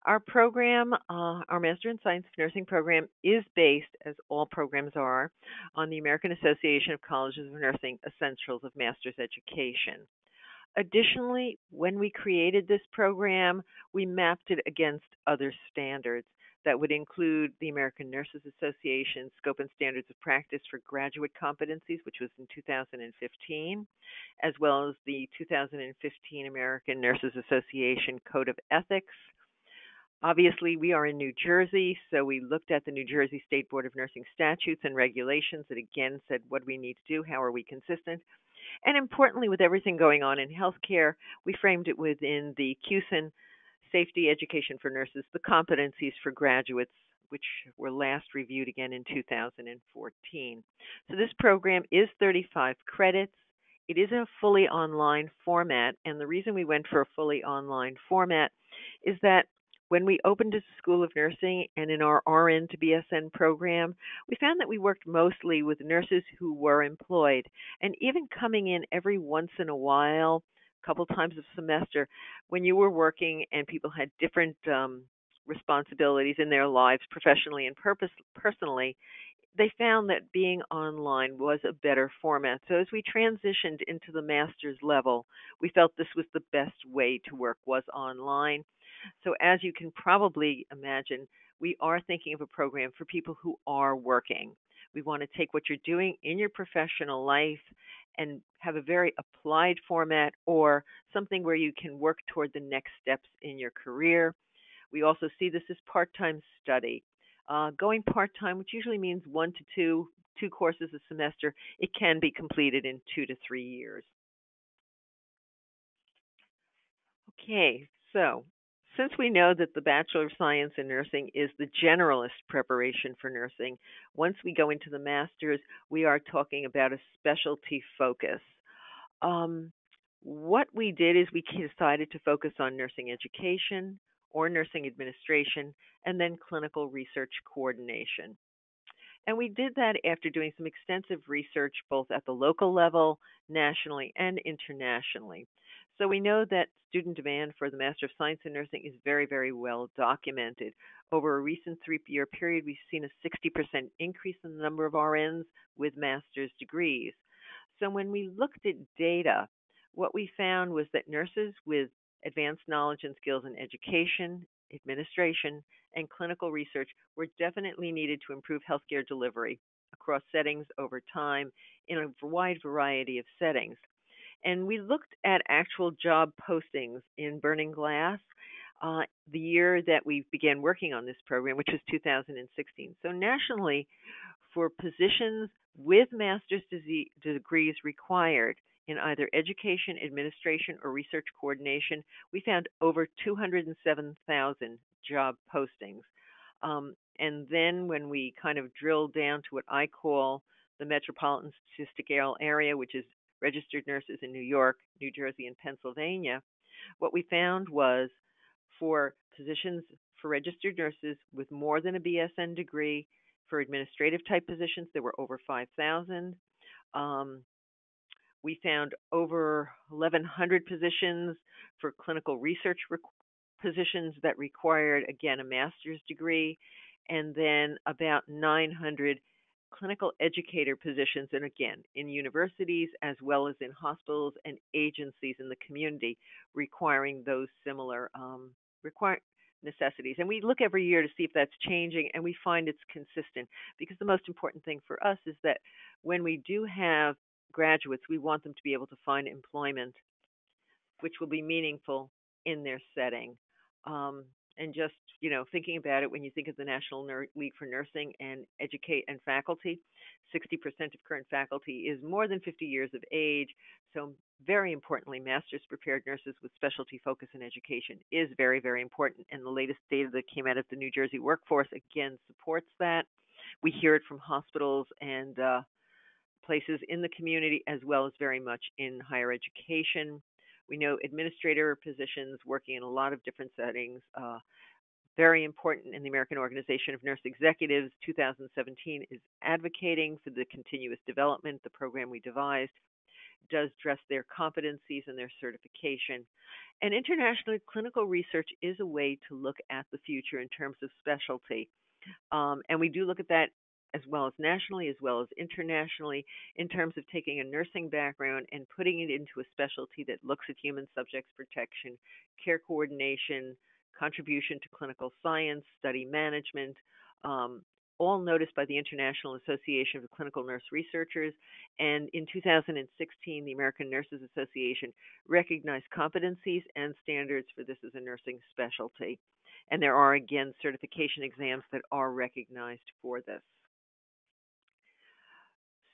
Our program, our Master in Science of Nursing program, is based, as all programs are, on the American Association of Colleges of Nursing Essentials of Master's Education. Additionally, when we created this program, we mapped it against other standards that would include the American Nurses Association Scope and Standards of Practice for Graduate Competencies, which was in 2015, as well as the 2015 American Nurses Association Code of Ethics. Obviously, we are in New Jersey, so we looked at the New Jersey State Board of Nursing statutes and regulations that again said what do we need to do, how are we consistent, and importantly, with everything going on in healthcare, we framed it within the CUSIN Safety Education for Nurses, the competencies for graduates, which were last reviewed again in 2014. So this program is 35 credits. It is a fully online format, and the reason we went for a fully online format is that when we opened a School of Nursing and in our RN to BSN program, we found that we worked mostly with nurses who were employed. And even coming in every once in a while, a couple times a semester, when you were working and people had different responsibilities in their lives, professionally and personally, they found that being online was a better format. So as we transitioned into the master's level, we felt this was the best way to work was online. So as you can probably imagine, we are thinking of a program for people who are working. We want to take what you're doing in your professional life and have a very applied format or something where you can work toward the next steps in your career. We also see this as part-time study. Going part-time, which usually means one to two courses a semester, it can be completed in 2 to 3 years. Okay, so since we know that the Bachelor of Science in Nursing is the generalist preparation for nursing, once we go into the master's, we are talking about a specialty focus. Um, what we did is we decided to focus on nursing education or nursing administration and then clinical research coordination. And we did that after doing some extensive research both at the local level, nationally, and internationally. So we know that student demand for the Master of Science in Nursing is very, very well documented. Over a recent 3-year period, we've seen a 60% increase in the number of RNs with master's degrees. So when we looked at data, what we found was that nurses with advanced knowledge and skills in education, administration, and clinical research were definitely needed to improve healthcare delivery across settings over time in a wide variety of settings. And we looked at actual job postings in Burning Glass the year that we began working on this program, which was 2016. So nationally, for positions with master's degrees required in either education, administration, or research coordination, we found over 207,000 job postings. And then when we kind of drilled down to what I call the metropolitan statistical area, which is registered nurses in New York, New Jersey, and Pennsylvania, what we found was for positions for registered nurses with more than a BSN degree, for administrative type positions, there were over 5,000. We found over 1,100 positions for clinical research positions that required, again, a master's degree, and then about 900 clinical educator positions, and again, in universities as well as in hospitals and agencies in the community requiring those similar necessities. And we look every year to see if that's changing, and we find it's consistent because the most important thing for us is that when we do have graduates, we want them to be able to find employment which will be meaningful in their setting. And just, thinking about it, when you think of the National League for Nursing and Educate and Faculty, 60% of current faculty is more than 50 years of age. So very importantly, master's prepared nurses with specialty focus in education is very, very important. And the latest data that came out of the New Jersey workforce, again, supports that. We hear it from hospitals and places in the community as well as very much in higher education. We know administrator positions working in a lot of different settings, very important in the American Organization of Nurse Executives. 2017 is advocating for the continuous development, the program we devised. does address their competencies and their certification. And international clinical research is a way to look at the future in terms of specialty. And we do look at that as well as nationally, as well as internationally, in terms of taking a nursing background and putting it into a specialty that looks at human subjects protection, care coordination, contribution to clinical science, study management, um, all noticed by the International Association of Clinical Nurse Researchers. And in 2016, the American Nurses Association recognized competencies and standards for this as a nursing specialty. And there are, again, certification exams that are recognized for this.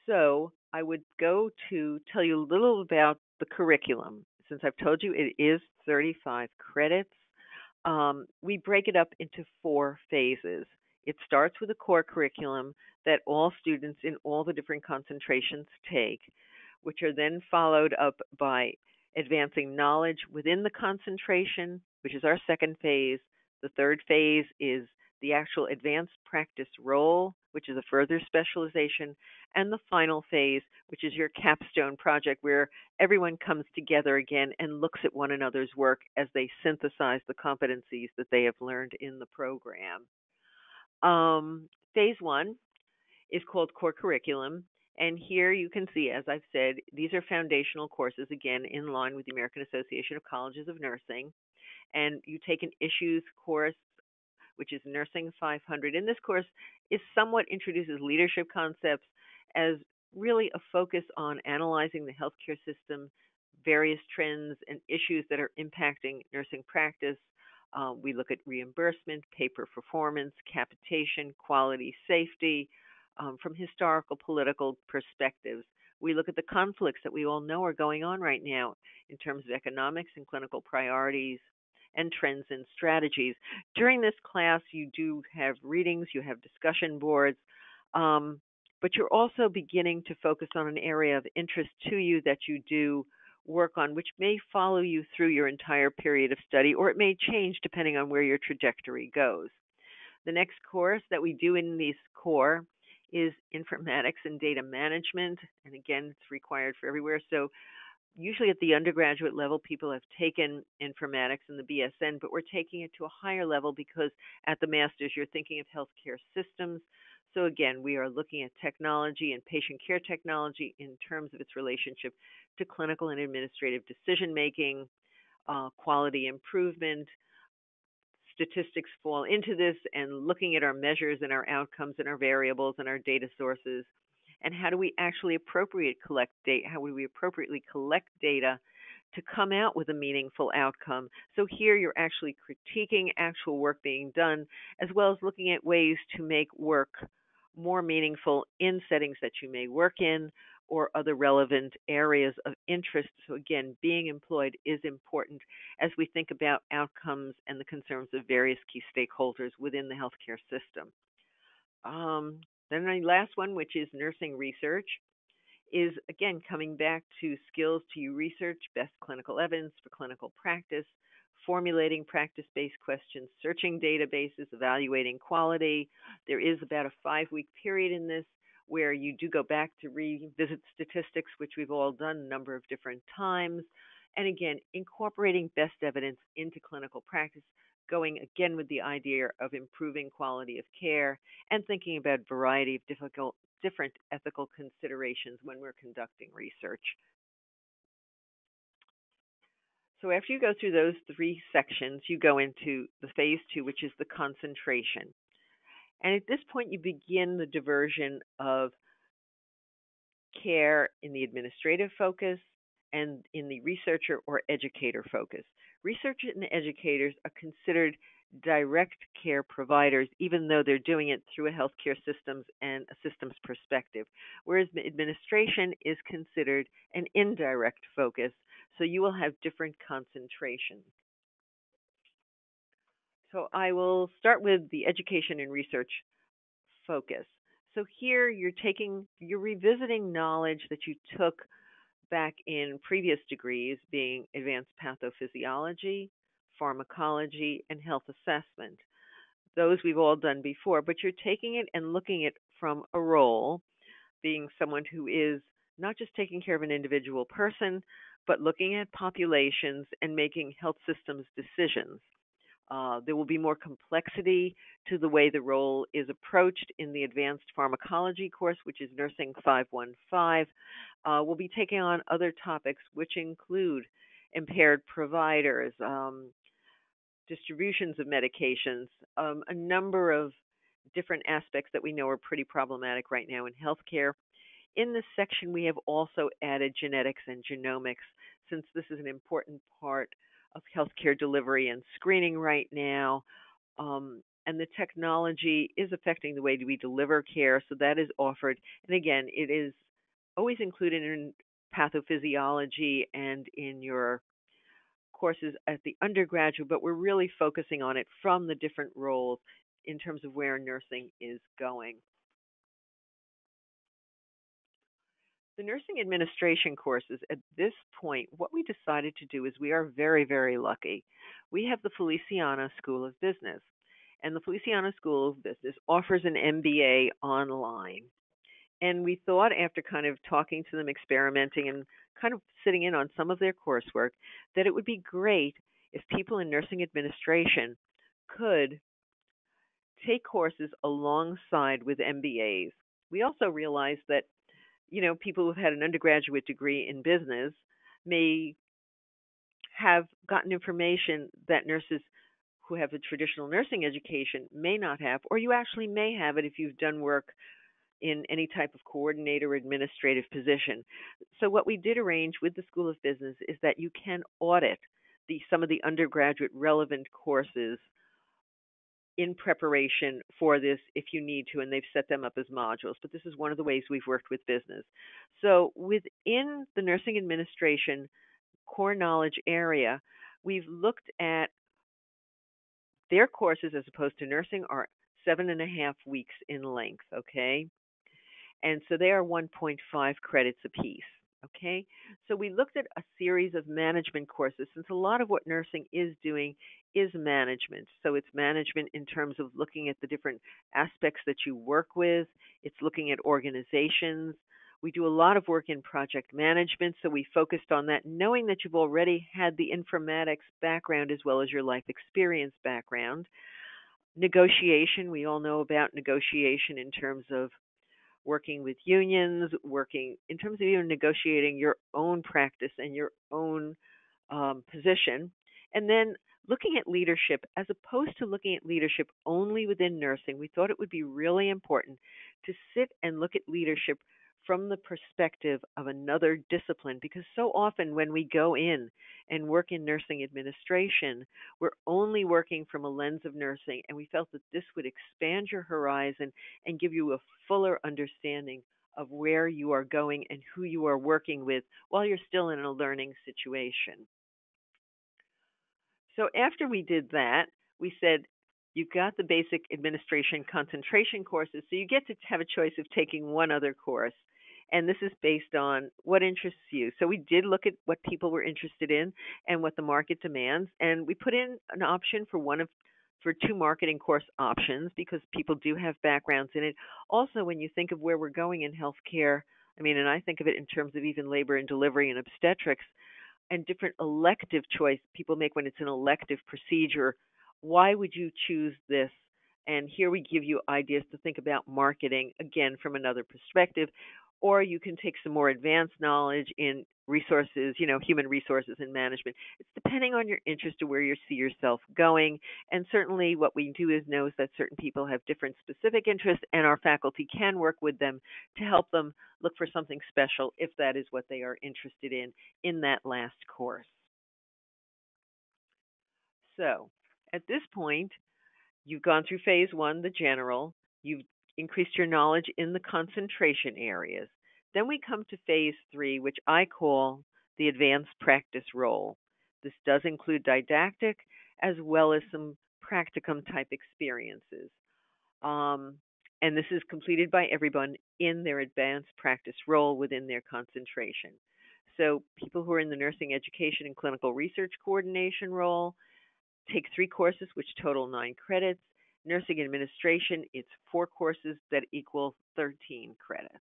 So I would go to tell you a little about the curriculum. Since I've told you it is 35 credits, we break it up into 4 phases. It starts with a core curriculum that all students in all the different concentrations take, which are then followed up by advancing knowledge within the concentration, which is our second phase. The third phase is the actual advanced practice role, which is a further specialization, and the final phase, which is your capstone project, where everyone comes together again and looks at one another's work as they synthesize the competencies that they have learned in the program. Phase one is called core curriculum. And here you can see, as I've said, these are foundational courses, again, in line with the American Association of Colleges of Nursing. And you take an issues course, which is Nursing 500. And this course is somewhat introduces leadership concepts as really a focus on analyzing the healthcare system, various trends and issues that are impacting nursing practice. We look at reimbursement, paper performance, capitation, quality, safety, from historical, political perspectives. We look at the conflicts that we all know are going on right now in terms of economics and clinical priorities and trends and strategies. During this class, you do have readings, you have discussion boards, but you're also beginning to focus on an area of interest to you that you do work on, which may follow you through your entire period of study, or it may change depending on where your trajectory goes. The next course that we do in this core is informatics and data management, and again, it's required for everywhere. So usually at the undergraduate level, people have taken informatics and the BSN, but we're taking it to a higher level because at the master's, you're thinking of healthcare systems. So again, we are looking at technology and patient care technology in terms of its relationship to clinical and administrative decision making, quality improvement. Statistics fall into this, and looking at our measures and our outcomes and our variables and our data sources, and how do we actually collect data? How do we appropriately collect data to come out with a meaningful outcome? So here you're actually critiquing actual work being done, as well as looking at ways to make work more meaningful in settings that you may work in or other relevant areas of interest. So again, being employed is important as we think about outcomes and the concerns of various key stakeholders within the healthcare system. Then the last one, which is nursing research, is again coming back to skills to research best clinical evidence for clinical practice, formulating practice-based questions, searching databases, evaluating quality. There is about a 5-week period in this where you do go back to revisit statistics, which we've all done a number of different times. And again, incorporating best evidence into clinical practice, going again with the idea of improving quality of care and thinking about a variety of different ethical considerations when we're conducting research. So after you go through those 3 sections, you go into the phase 2, which is the concentration. And at this point, you begin the diversion of care in the administrative focus and in the researcher or educator focus. Researchers and educators are considered direct care providers, even though they're doing it through a healthcare systems and a systems perspective, whereas administration is considered an indirect focus, so you will have different concentrations. So I will start with the education and research focus. So here you're revisiting knowledge that you took back in previous degrees, being advanced pathophysiology, pharmacology, and health assessment. Those we've all done before, but you're taking it and looking at from a role, being someone who is not just taking care of an individual person, but looking at populations and making health systems decisions. There will be more complexity to the way the role is approached in the advanced pharmacology course, which is Nursing 515. We'll be taking on other topics, which include impaired providers, distributions of medications, a number of different aspects that we know are pretty problematic right now in healthcare. In this section, we have also added genetics and genomics, since this is an important part of healthcare delivery and screening right now. And the technology is affecting the way we deliver care, so that is offered. And again, it is always included in pathophysiology and in your courses at the undergraduate, but we're really focusing on it from the different roles in terms of where nursing is going. The nursing administration courses at this point, what we decided to do is we are very, very lucky. We have the Feliciana School of Business, and the Feliciana School of Business offers an MBA online. And we thought, after kind of talking to them, experimenting, and kind of sitting in on some of their coursework, that it would be great if people in nursing administration could take courses alongside with MBAs. We also realized that, people who've had an undergraduate degree in business may have gotten information that nurses who have a traditional nursing education may not have, or you actually may have it if you've done work in any type of coordinator or administrative position. So what we did arrange with the School of Business is that you can audit some of the undergraduate relevant courses in preparation for this if you need to, and they've set them up as modules. But this is one of the ways we've worked with business. So within the nursing administration core knowledge area, we've looked at their courses as opposed to nursing are 7.5 weeks in length, okay? And so they are 1.5 credits apiece. Okay, so we looked at a series of management courses since a lot of what nursing is doing is management. So it's management in terms of looking at the different aspects that you work with, it's looking at organizations. We do a lot of work in project management, so we focused on that, knowing that you've already had the informatics background as well as your life experience background. Negotiation, we all know about negotiation in terms of working with unions, working in terms of even negotiating your own practice and your own position. And then looking at leadership, as opposed to looking at leadership only within nursing, we thought it would be really important to sit and look at leadership from the perspective of another discipline, because so often when we go in and work in nursing administration, we're only working from a lens of nursing, and we felt that this would expand your horizon and give you a fuller understanding of where you are going and who you are working with while you're still in a learning situation. So after we did that, we said, you've got the basic administration concentration courses, so you get to have a choice of taking one other course. And this is based on what interests you. So we did look at what people were interested in and what the market demands. And we put in an option for 2 marketing course options because people do have backgrounds in it. Also, when you think of where we're going in healthcare, and I think of it in terms of even labor and delivery and obstetrics and different elective choice people make when it's an elective procedure. Why would you choose this? And here we give you ideas to think about marketing, again, from another perspective. Or you can take some more advanced knowledge in resources, human resources and management. It's depending on your interest to where you see yourself going. And certainly what we do is know that certain people have different specific interests, and our faculty can work with them to help them look for something special if that is what they are interested in that last course. So at this point, you've gone through phase 1, the general. You've increased your knowledge in the concentration areas. Then we come to phase 3, which I call the advanced practice role. This does include didactic as well as some practicum type experiences. And this is completed by everyone in their advanced practice role within their concentration. So people who are in the nursing education and clinical research coordination role take 3 courses, which total 9 credits. Nursing administration, it's 4 courses that equal 13 credits.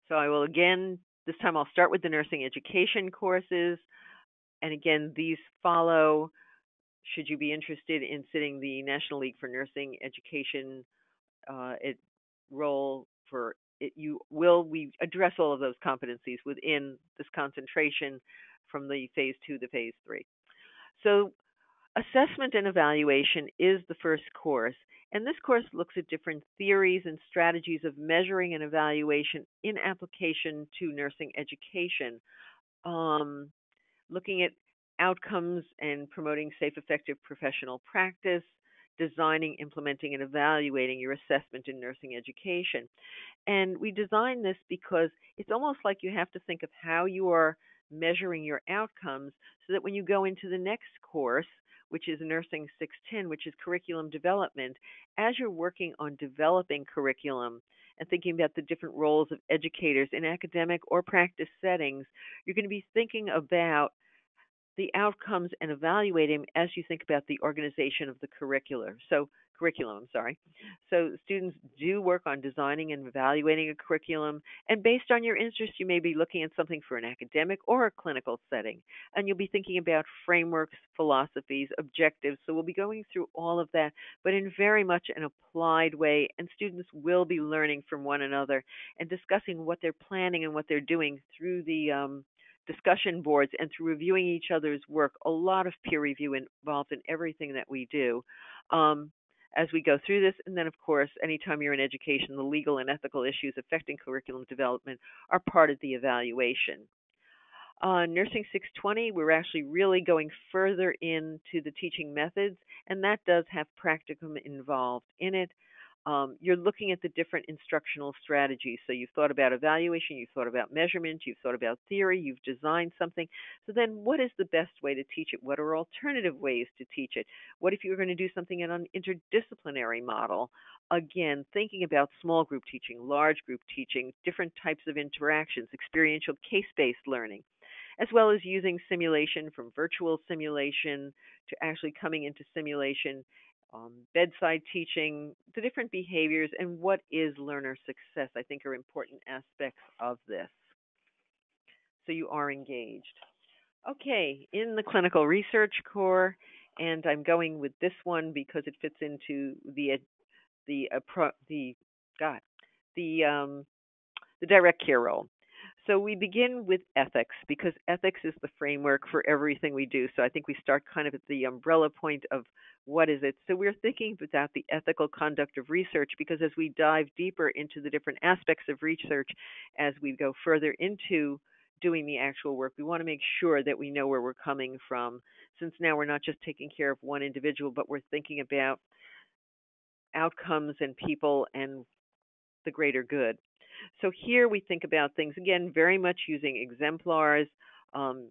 So I will again, this time I'll start with the nursing education courses. And again, these follow should you be interested in sitting the National League for Nursing Education it role for it. We address all of those competencies within this concentration from the phase 2 to phase 3. So assessment and evaluation is the first course, and this course looks at different theories and strategies of measuring and evaluation in application to nursing education, um, looking at outcomes and promoting safe, effective professional practice, designing, implementing, and evaluating your assessment in nursing education. And we designed this because it's almost like you have to think of how you are measuring your outcomes so that when you go into the next course, which is Nursing 610, which is curriculum development, as you're working on developing curriculum and thinking about the different roles of educators in academic or practice settings, you're going to be thinking about the outcomes and evaluate them as you think about the organization of the curriculum, I'm sorry. So students do work on designing and evaluating a curriculum, and based on your interest, you may be looking at something for an academic or a clinical setting, and you'll be thinking about frameworks, philosophies, objectives. So we'll be going through all of that, but in very much an applied way, and students will be learning from one another and discussing what they're planning and what they're doing through the discussion boards and through reviewing each other's work. A lot of peer review involved in everything that we do. Um, as we go through this, and then of course, anytime you're in education, the legal and ethical issues affecting curriculum development are part of the evaluation. Nursing 620, we're actually really going further into the teaching methods, and that does have practicum involved in it. You're looking at the different instructional strategies. So you've thought about evaluation, you've thought about measurement, you've thought about theory, you've designed something. So then what is the best way to teach it? What are alternative ways to teach it? What if you were going to do something in an interdisciplinary model? Again, thinking about small group teaching, large group teaching, different types of interactions, experiential case-based learning, as well as using simulation from virtual simulation to actually coming into simulation, bedside teaching, the different behaviors, and what is learner success, I think are important aspects of this. So you are engaged. Okay, in the clinical research core, and I'm going with this one because it fits into the God the direct care role. So we begin with ethics because ethics is the framework for everything we do. So I think we start kind of at the umbrella point of what is it. So we're thinking about the ethical conduct of research because as we dive deeper into the different aspects of research, as we go further into doing the actual work, we want to make sure that we know where we're coming from. Since now we're not just taking care of one individual, but we're thinking about outcomes and people and the greater good. So here we think about things again, very much using exemplars um,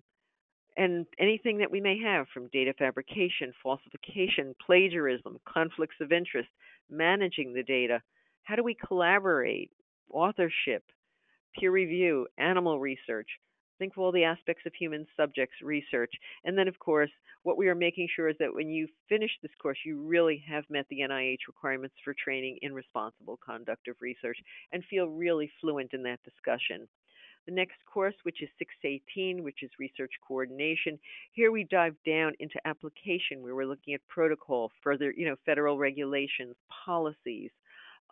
and anything that we may have from data fabrication, falsification, plagiarism, conflicts of interest, managing the data. How do we collaborate? Authorship, peer review, animal research. Think of all the aspects of human subjects research. And then, of course, what we are making sure is that when you finish this course, you really have met the NIH requirements for training in responsible conduct of research and feel really fluent in that discussion. The next course, which is 618, which is research coordination. Here we dive down into application where we're looking at protocol, further, federal regulations, policies,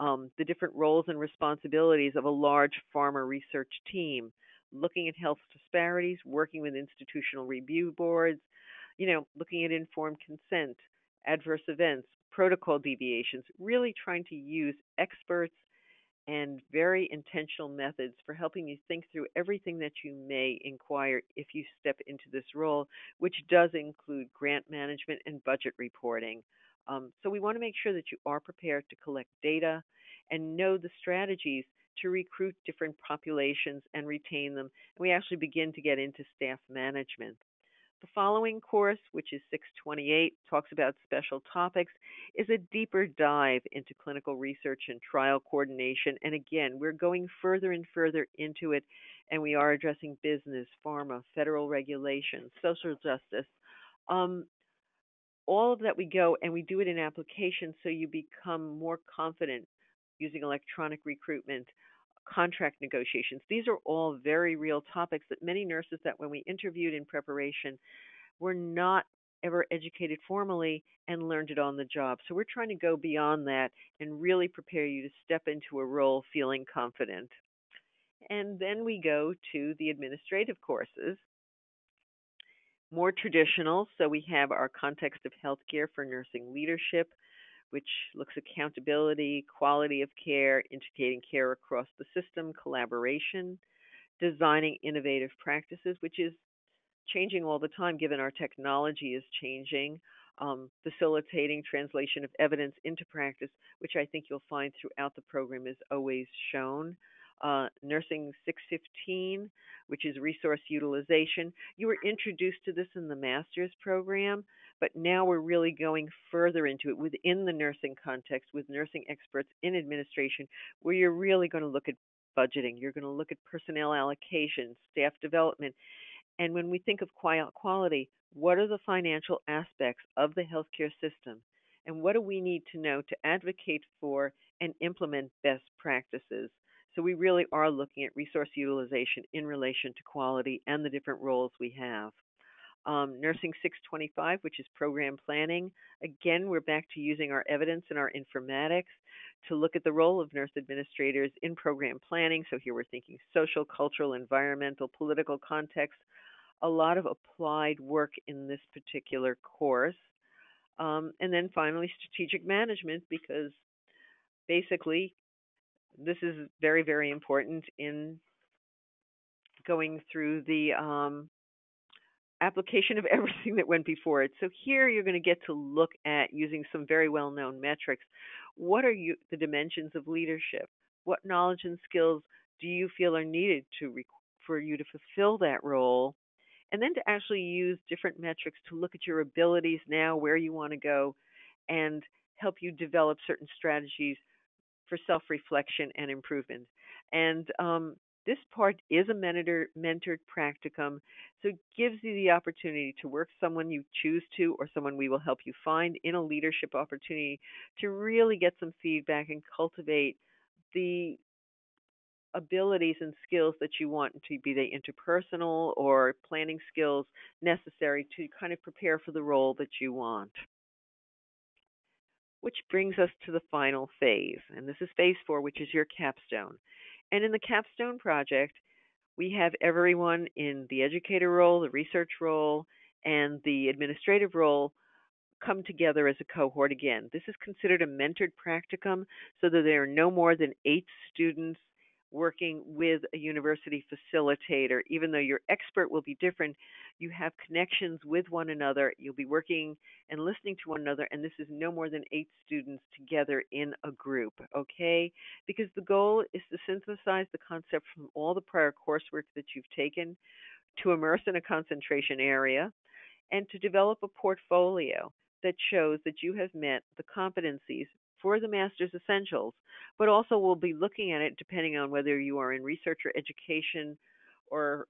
the different roles and responsibilities of a large pharma research team, looking at health disparities, working with institutional review boards, looking at informed consent, adverse events, protocol deviations, really trying to use experts and very intentional methods for helping you think through everything that you may inquire if you step into this role, which does include grant management and budget reporting. So we want to make sure that you are prepared to collect data and know the strategies to recruit different populations and retain them. And we actually begin to get into staff management. The following course, which is 628, talks about special topics, is a deeper dive into clinical research and trial coordination. And again, we're going further and further into it, and we are addressing business, pharma, federal regulations, social justice. All of that we go, and we do it in application so you become more confident using electronic recruitment, contract negotiations. These are all very real topics that many nurses that when we interviewed in preparation were not ever educated formally and learned it on the job. So we're trying to go beyond that and really prepare you to step into a role feeling confident. And then we go to the administrative courses, more traditional. So we have our context of healthcare for nursing leadership, which looks at accountability, quality of care, integrating care across the system, collaboration, designing innovative practices, which is changing all the time given our technology is changing, facilitating translation of evidence into practice, which I think you'll find throughout the program is always shown. Nursing 615, which is resource utilization. You were introduced to this in the master's program, but now we're really going further into it within the nursing context with nursing experts in administration, where you're really going to look at budgeting. You're going to look at personnel allocation, staff development, and when we think of quality, what are the financial aspects of the healthcare system? And what do we need to know to advocate for and implement best practices? So we really are looking at resource utilization in relation to quality and the different roles we have. Nursing 625, which is program planning. Again, we're back to using our evidence and our informatics to look at the role of nurse administrators in program planning. So here we're thinking social, cultural, environmental, political context, a lot of applied work in this particular course. And then finally, strategic management, because basically this is very, very important in going through the application of everything that went before it. So here you're going to get to look at using some very well-known metrics. What are the dimensions of leadership? What knowledge and skills do you feel are needed for you to fulfill that role? And then to actually use different metrics to look at your abilities now, where you want to go, and help you develop certain strategies for self reflection and improvement. And this part is a mentored practicum, so it gives you the opportunity to work someone you choose to or someone we will help you find in a leadership opportunity to really get some feedback and cultivate the abilities and skills that you want to be they interpersonal or planning skills necessary to kind of prepare for the role that you want. Which brings us to the final phase, and this is phase 4, which is your capstone. And in the capstone project, we have everyone in the educator role, the research role, and the administrative role come together as a cohort again. This is considered a mentored practicum so that there are no more than 8 students working with a university facilitator. Even though your expert will be different, you have connections with one another. You'll be working and listening to one another, and this is no more than 8 students together in a group, okay? Because the goal is to synthesize the concept from all the prior coursework that you've taken, to immerse in a concentration area, and to develop a portfolio that shows that you have met the competencies for the master's essentials, but also we'll be looking at it depending on whether you are in research or education or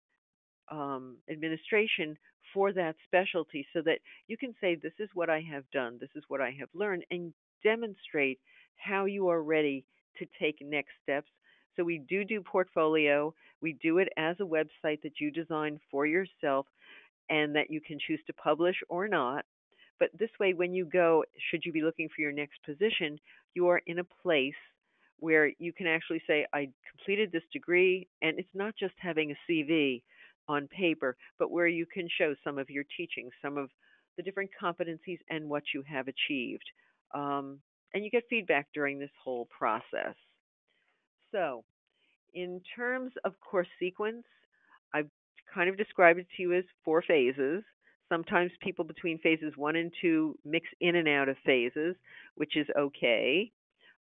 administration for that specialty so that you can say, this is what I have done, this is what I have learned, and demonstrate how you are ready to take next steps. So we do portfolio. We do it as a website that you design for yourself and that you can choose to publish or not. But this way, when you go, should you be looking for your next position, you are in a place where you can actually say, I completed this degree, and it's not just having a CV on paper, but where you can show some of your teaching, some of the different competencies and what you have achieved. And you get feedback during this whole process. So, in terms of course sequence, I've kind of described it to you as 4 phases. Sometimes people between phases 1 and 2 mix in and out of phases, which is okay.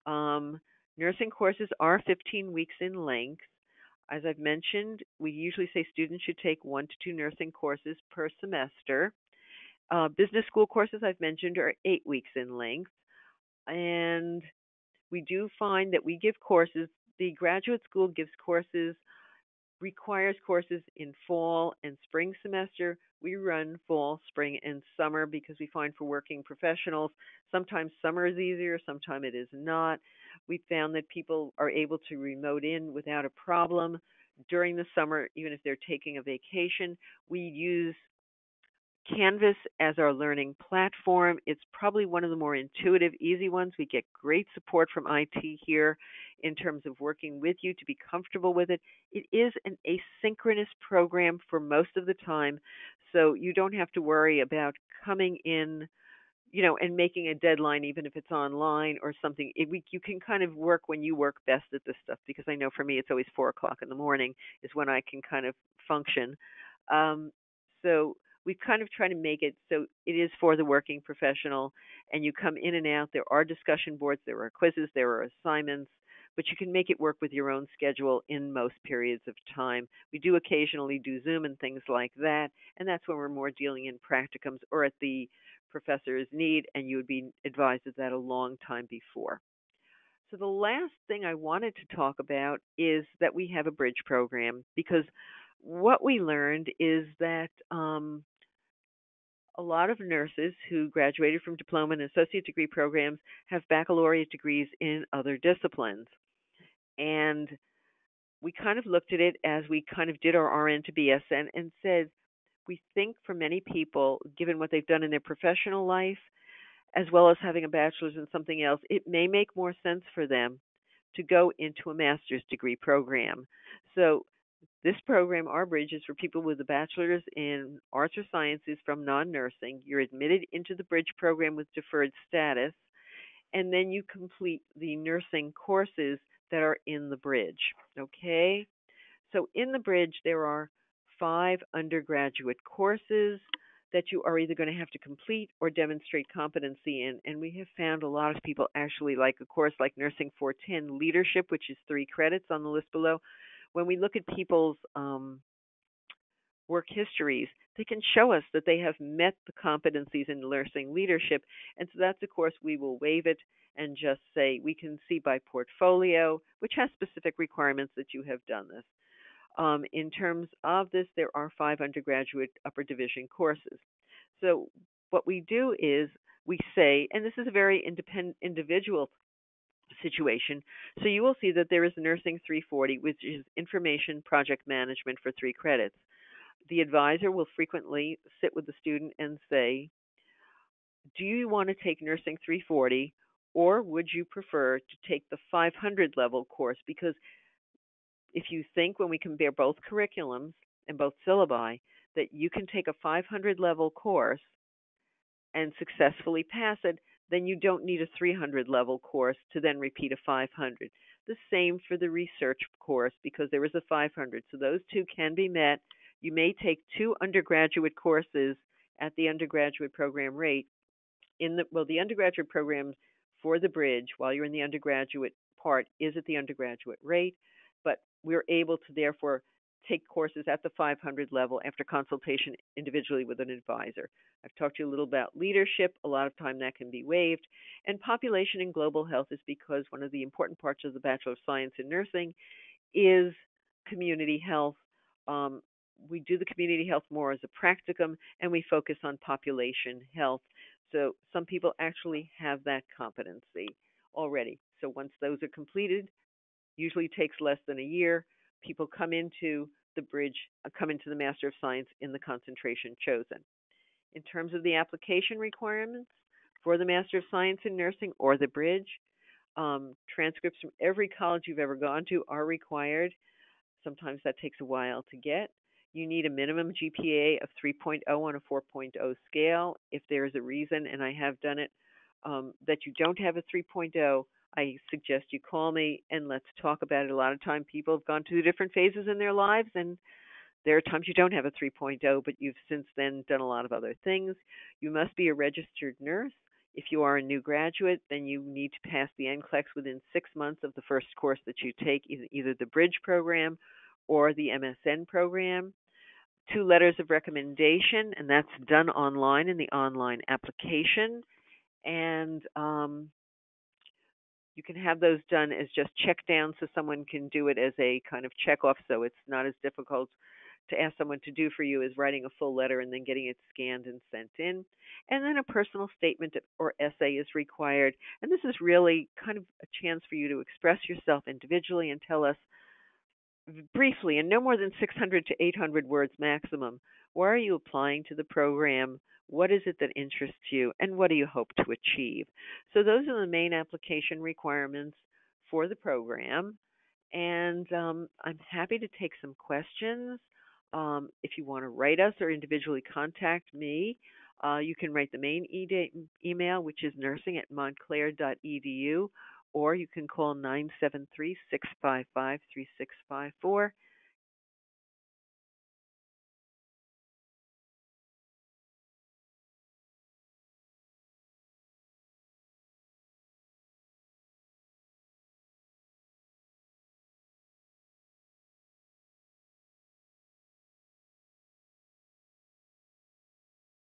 Nursing courses are 15 weeks in length. As I've mentioned, we usually say students should take 1 to 2 nursing courses per semester. Business school courses, I've mentioned, are 8 weeks in length. And we do find that we give courses, the graduate school gives courses requires courses in fall and spring semester. We run fall, spring, and summer because we find for working professionals, sometimes summer is easier, sometimes it is not. We found that people are able to remote in without a problem during the summer, even if they're taking a vacation. We use Canvas as our learning platform. It's probably one of the more intuitive, easy ones. We get great support from IT here in terms of working with you to be comfortable with it. It is an asynchronous program for most of the time, so you don't have to worry about coming in, and making a deadline, even if it's online or something. You can kind of work when you work best at this stuff, because I know for me it's always 4 o'clock in the morning is when I can kind of function. So we've kind of tried to make it so it is for the working professional, and you come in and out. There are discussion boards, there are quizzes, there are assignments, but you can make it work with your own schedule in most periods of time. We do occasionally do Zoom and things like that, and that's when we're more dealing in practicums or at the professor's need, and you would be advised of that a long time before. So the last thing I wanted to talk about is that we have a bridge program, because what we learned is that a lot of nurses who graduated from diploma and associate degree programs have baccalaureate degrees in other disciplines. And we kind of looked at it as we kind of did our RN to BSN and said, we think for many people, given what they've done in their professional life, as well as having a bachelor's in something else, it may make more sense for them to go into a master's degree program. So this program, our Bridge, is for people with a bachelor's in arts or sciences from non-nursing. You're admitted into the Bridge program with deferred status, and then you complete the nursing courses that are in the Bridge. Okay? So in the Bridge, there are 5 undergraduate courses that you are either going to have to complete or demonstrate competency in. And we have found a lot of people actually like a course like Nursing 410 Leadership, which is 3 credits on the list below. When we look at people's work histories, they can show us that they have met the competencies in nursing leadership. And so that's a course we will waive it and just say we can see by portfolio, which has specific requirements that you have done this. In terms of this, there are 5 undergraduate upper division courses. So what we do is we say, and this is a very individual situation, so you will see that there is Nursing 340, which is Information Project Management for 3 credits. The advisor will frequently sit with the student and say, do you want to take Nursing 340, or would you prefer to take the 500 level course? Because if you think when we compare both curriculums and both syllabi that you can take a 500 level course and successfully pass it, then you don't need a 300 level course to then repeat a 500. The same for the research course, because there is a 500. So those two can be met. You may take 2 undergraduate courses at the undergraduate program rate. The undergraduate program for the Bridge, while you're in the undergraduate part, is at the undergraduate rate, but we're able to therefore take courses at the 500 level after consultation individually with an advisor. I've talked to you a little about leadership. A lot of time that can be waived. And population and global health is because one of the important parts of the Bachelor of Science in Nursing is community health. We do the community health more as a practicum, and we focus on population health. So some people actually have that competency already. So once those are completed, usually takes less than a year, people come into the Bridge, come into the Master of Science in the concentration chosen. In terms of the application requirements for the Master of Science in Nursing or the Bridge, transcripts from every college you've ever gone to are required. Sometimes that takes a while to get. You need a minimum GPA of 3.0 on a 4.0 scale. If there is a reason, and I have done it, that you don't have a 3.0, I suggest you call me and let's talk about it. A lot of time people have gone through different phases in their lives, and there are times you don't have a 3.0, but you've since then done a lot of other things. You must be a registered nurse. If you are a new graduate, then you need to pass the NCLEX within 6 months of the first course that you take, either the Bridge program or the MSN program. 2 letters of recommendation, and that's done online in the online application. And You can have those done as just check down so someone can do it as a kind of check off, so it's not as difficult to ask someone to do for you as writing a full letter and then getting it scanned and sent in. And then a personal statement or essay is required. And this is really kind of a chance for you to express yourself individually and tell us briefly, in no more than 600 to 800 words maximum, why are you applying to the program? What is it that interests you? And what do you hope to achieve? So, those are the main application requirements for the program. And I'm happy to take some questions. If you want to write us or individually contact me, you can write the main email, which is nursing@montclair.edu, or you can call 973-655-3654.